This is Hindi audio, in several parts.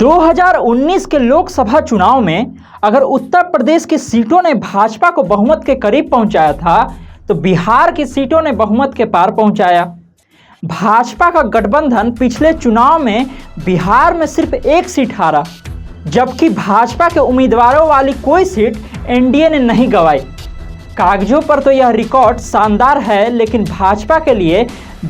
2019 के लोकसभा चुनाव में अगर उत्तर प्रदेश की सीटों ने भाजपा को बहुमत के करीब पहुंचाया था, तो बिहार की सीटों ने बहुमत के पार पहुंचाया। भाजपा का गठबंधन पिछले चुनाव में बिहार में सिर्फ एक सीट हारा, जबकि भाजपा के उम्मीदवारों वाली कोई सीट एनडीए ने नहीं गंवाई। कागजों पर तो यह रिकॉर्ड शानदार है, लेकिन भाजपा के लिए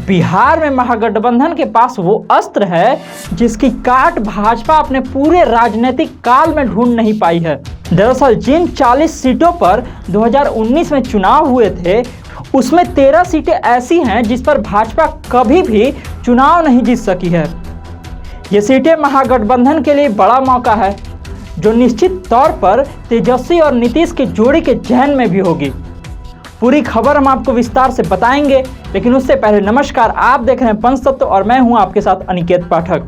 बिहार में महागठबंधन के पास वो अस्त्र है जिसकी काट भाजपा अपने पूरे राजनीतिक काल में ढूंढ नहीं पाई है। दरअसल जिन 40 सीटों पर 2019 में चुनाव हुए थे, उसमें 13 सीटें ऐसी हैं जिस पर भाजपा कभी भी चुनाव नहीं जीत सकी है। ये सीटें महागठबंधन के लिए बड़ा मौका है, जो निश्चित तौर पर तेजस्वी और नीतीश की जोड़ी के जहन में भी होगी। पूरी खबर हम आपको विस्तार से बताएंगे, लेकिन उससे पहले नमस्कार, आप देख रहे हैं पंचतत्व और मैं हूं आपके साथ अनिकेत पाठक।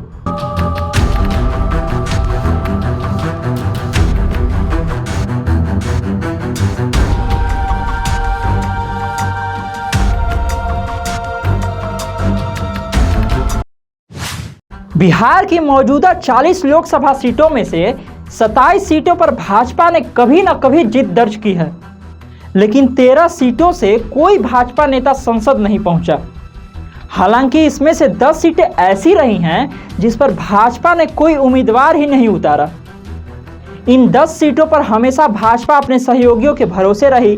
बिहार की मौजूदा 40 लोकसभा सीटों में से 27 सीटों पर भाजपा ने कभी न कभी जीत दर्ज की है, लेकिन 13 सीटों से कोई भाजपा नेता संसद नहीं पहुंचा। हालांकि इसमें से 10 सीटें ऐसी रही हैं जिस पर भाजपा ने कोई उम्मीदवार ही नहीं उतारा। इन 10 सीटों पर हमेशा भाजपा अपने सहयोगियों के भरोसे रही,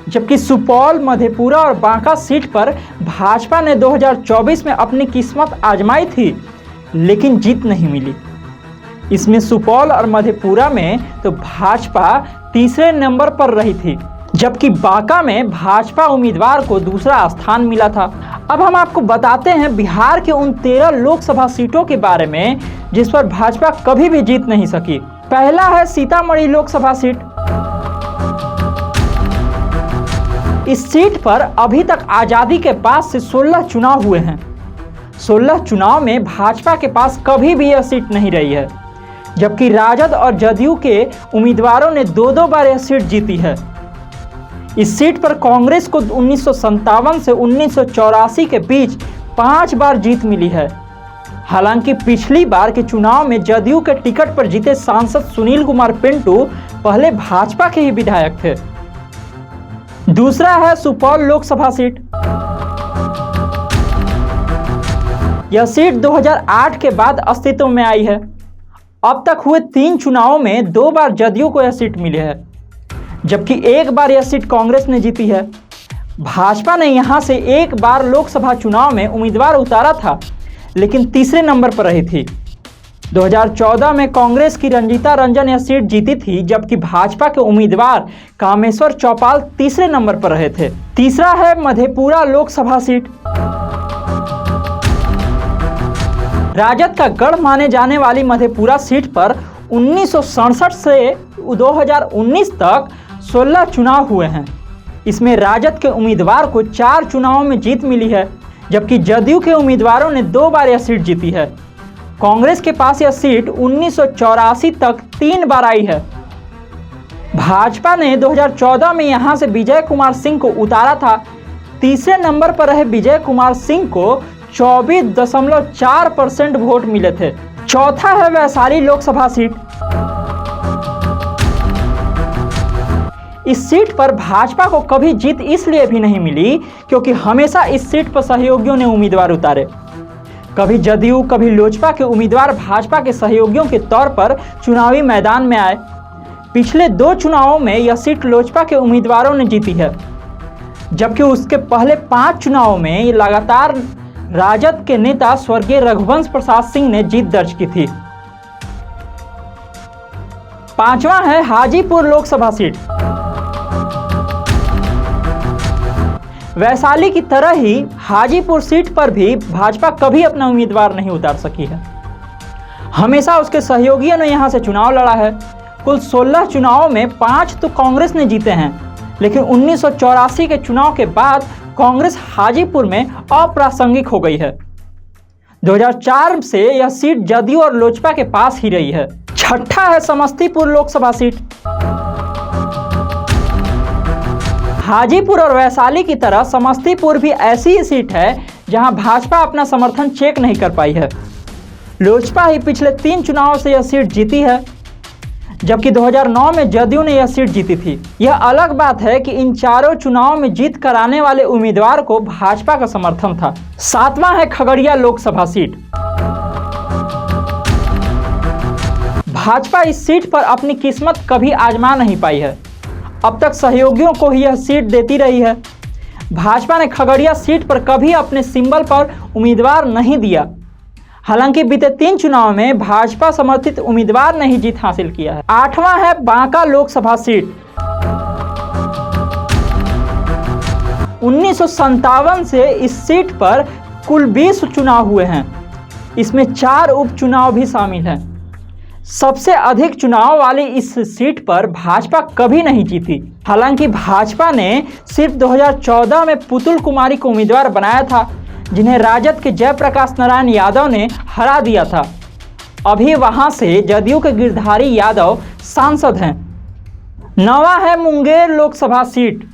जबकि सुपौल, मधेपुरा और बांका सीट पर भाजपा ने 2024 में अपनी किस्मत आजमाई थी, लेकिन जीत नहीं मिली। इसमें सुपौल और मधेपुरा में तो भाजपा तीसरे नंबर पर रही थी, जबकि बांका में भाजपा उम्मीदवार को दूसरा स्थान मिला था। अब हम आपको बताते हैं बिहार के उन 13 लोकसभा सीटों के बारे में जिस पर भाजपा कभी भी जीत नहीं सकी। पहला है सीतामढ़ी लोकसभा सीट। इस सीट पर अभी तक आजादी के बाद से 16 चुनाव हुए हैं। 16 चुनाव में भाजपा के पास कभी भी यह सीट नहीं रही है, जबकि राजद और जदयू के उम्मीदवारों ने 2-2 बार यह सीट जीती है। इस सीट पर कांग्रेस को 1957 से 1984 के बीच 5 बार जीत मिली है। हालांकि पिछली बार के चुनाव में जदयू के टिकट पर जीते सांसद सुनील कुमार पिंटू पहले भाजपा के ही विधायक थे। दूसरा है सुपौल लोकसभा सीट। यह सीट 2008 के बाद अस्तित्व में आई है। अब तक हुए 3 चुनावों में 2 बार जदयू को यह सीट मिली है, जबकि 1 बार यह सीट कांग्रेस ने जीती है। भाजपा ने यहां से 1 बार लोकसभा चुनाव में उम्मीदवार उतारा था, लेकिन तीसरे नंबर पर रही थी। 2014 में कांग्रेस की रंजीता रंजन यह सीट जीती थी, जबकि भाजपा के उम्मीदवार कामेश्वर चौपाल तीसरे नंबर पर रहे थे। तीसरा है मधेपुरा लोकसभा सीट। राजद का गढ़ माने जाने वाली मधेपुरा सीट पर 1967 से 2019 तक 16 चुनाव हुए हैं। इसमें राजद के उम्मीदवार को 4 चुनावों में जीत मिली है, जबकि जदयू के उम्मीदवारों ने 2 बार यह सीट जीती है। कांग्रेस के पास यह सीट 1984 तक 3 बार आई है। भाजपा ने 2014 में यहां से विजय कुमार सिंह को उतारा था। तीसरे नंबर पर रहे विजय कुमार सिंह को 24.4% वोट मिले थे। चौथा है वैशाली लोकसभा सीट। इस सीट पर भाजपा को कभी जीत इसलिए भी नहीं मिली क्योंकि हमेशा इस सीट पर सहयोगियों ने उम्मीदवार उतारे। कभी जदयू, कभी लोजपा के उम्मीदवार भाजपा के सहयोगियों के तौर पर चुनावी मैदान में आए। पिछले 2 चुनावों में यह सीट लोजपा के उम्मीदवारों ने जीती है, जबकि उसके पहले 5 चुनावों में लगातार राजद के नेता स्वर्गीय रघुवंश प्रसाद सिंह ने जीत दर्ज की थी। पांचवा है हाजीपुर लोकसभा सीट। वैशाली की तरह ही हाजीपुर सीट पर भी भाजपा कभी अपना उम्मीदवार नहीं उतार सकी है। हमेशा उसके सहयोगियों ने यहां से चुनाव लड़ा है। कुल 16 चुनावों में 5 तो कांग्रेस ने जीते हैं, लेकिन 1984 के चुनाव के बाद कांग्रेस हाजीपुर में अप्रासंगिक हो गई है। 2004 से यह सीट जदयू और लोजपा के पास ही रही है। छठा है समस्तीपुर लोकसभा सीट। हाजीपुर और वैशाली की तरह समस्तीपुर भी ऐसी ही सीट है जहां भाजपा अपना समर्थन चेक नहीं कर पाई है। लोजपा ही पिछले 3 चुनावों से यह सीट जीती है, जबकि 2009 में जदयू ने यह सीट जीती थी। यह अलग बात है कि इन चारों चुनावों में जीत कराने वाले उम्मीदवार को भाजपा का समर्थन था। 7वां है खगड़िया लोकसभा सीट। भाजपा इस सीट पर अपनी किस्मत कभी आजमा नहीं पाई है। अब तक सहयोगियों को ही यह सीट देती रही है। भाजपा ने खगड़िया सीट पर कभी अपने सिंबल पर उम्मीदवार नहीं दिया। हालांकि बीते 3 चुनाव में भाजपा समर्थित उम्मीदवार ने ही जीत हासिल किया है। 8वां है बांका लोकसभा सीट। 1957 से इस सीट पर कुल 20 चुनाव हुए हैं। इसमें 4 उपचुनाव भी शामिल हैं। सबसे अधिक चुनाव वाली इस सीट पर भाजपा कभी नहीं जीती। हालांकि भाजपा ने सिर्फ 2014 में पुतुल कुमारी को उम्मीदवार बनाया था, जिन्हें राजद के जयप्रकाश नारायण यादव ने हरा दिया था। अभी वहां से जदयू के गिरधारी यादव सांसद हैं। 9वां है मुंगेर लोकसभा सीट।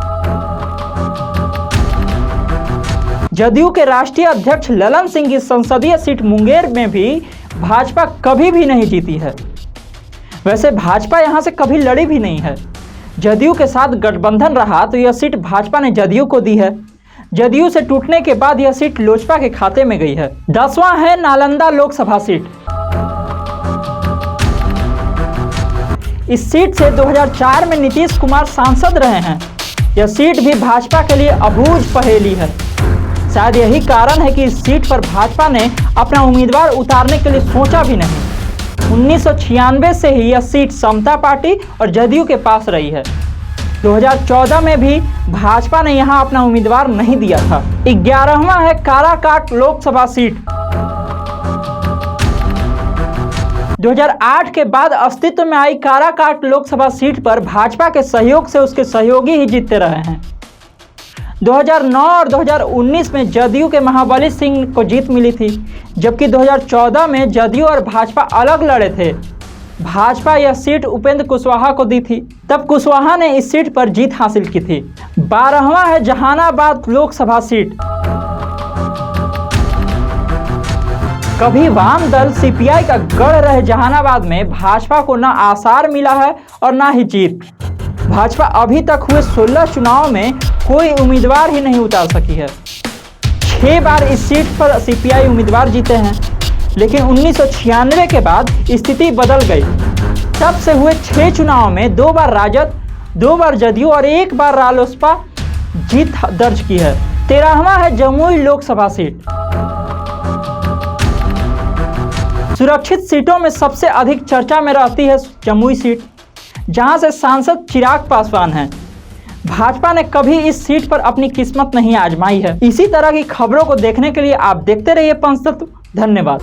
जदयू के राष्ट्रीय अध्यक्ष ललन सिंह की संसदीय सीट मुंगेर में भी भाजपा कभी भी नहीं जीती है। वैसे भाजपा यहां से कभी लड़ी भी नहीं है। जदयू के साथ गठबंधन रहा तो यह सीट भाजपा ने जदयू को दी है। जदयू से टूटने के बाद यह सीट लोजपा के खाते में गई है। 10वां है नालंदा लोकसभा सीट। इस सीट से 2004 में नीतीश कुमार सांसद रहे हैं। यह सीट भी भाजपा के लिए अबूझ पहेली है। शायद यही कारण है कि इस सीट पर भाजपा ने अपना उम्मीदवार उतारने के लिए सोचा भी नहीं। 1996 से ही यह सीट समता पार्टी और जदयू के पास रही है। 2014 में भी भाजपा ने यहां अपना उम्मीदवार नहीं दिया था। 11वां है काराकाट लोकसभा सीट। 2008 के बाद अस्तित्व में आई काराकाट लोकसभा सीट पर भाजपा के सहयोग से उसके सहयोगी ही जीतते रहे हैं। 2009 और 2019 में जदयू के महाबली सिंह को जीत मिली थी, जबकि 2014 में जदयू और भाजपा अलग लड़े थे। भाजपा यह सीट उपेंद्र कुशवाहा को दी थी, तब कुशवाहा ने इस सीट पर जीत हासिल की थी। 12वां है जहानाबाद लोकसभा सीट। कभी वाम दल सीपीआई का गढ़ रहे जहानाबाद में भाजपा को न आसार मिला है और न ही जीत। भाजपा अभी तक हुए 16 चुनाव में कोई उम्मीदवार ही नहीं उतार सकी है। 6 बार इस सीट पर सीपीआई उम्मीदवार जीते हैं, लेकिन 1996 के बाद स्थिति बदल गई। तब से हुए 6 चुनाव में 2 बार राजद, 2 बार जदयू और 1 बार रालोसपा जीत दर्ज की है। 13वां है जमुई लोकसभा सीट। सुरक्षित सीटों में सबसे अधिक चर्चा में रहती है जमुई सीट, जहां से सांसद चिराग पासवान हैं। भाजपा ने कभी इस सीट पर अपनी किस्मत नहीं आजमाई है। इसी तरह की खबरों को देखने के लिए आप देखते रहिए पंचतत्व। धन्यवाद।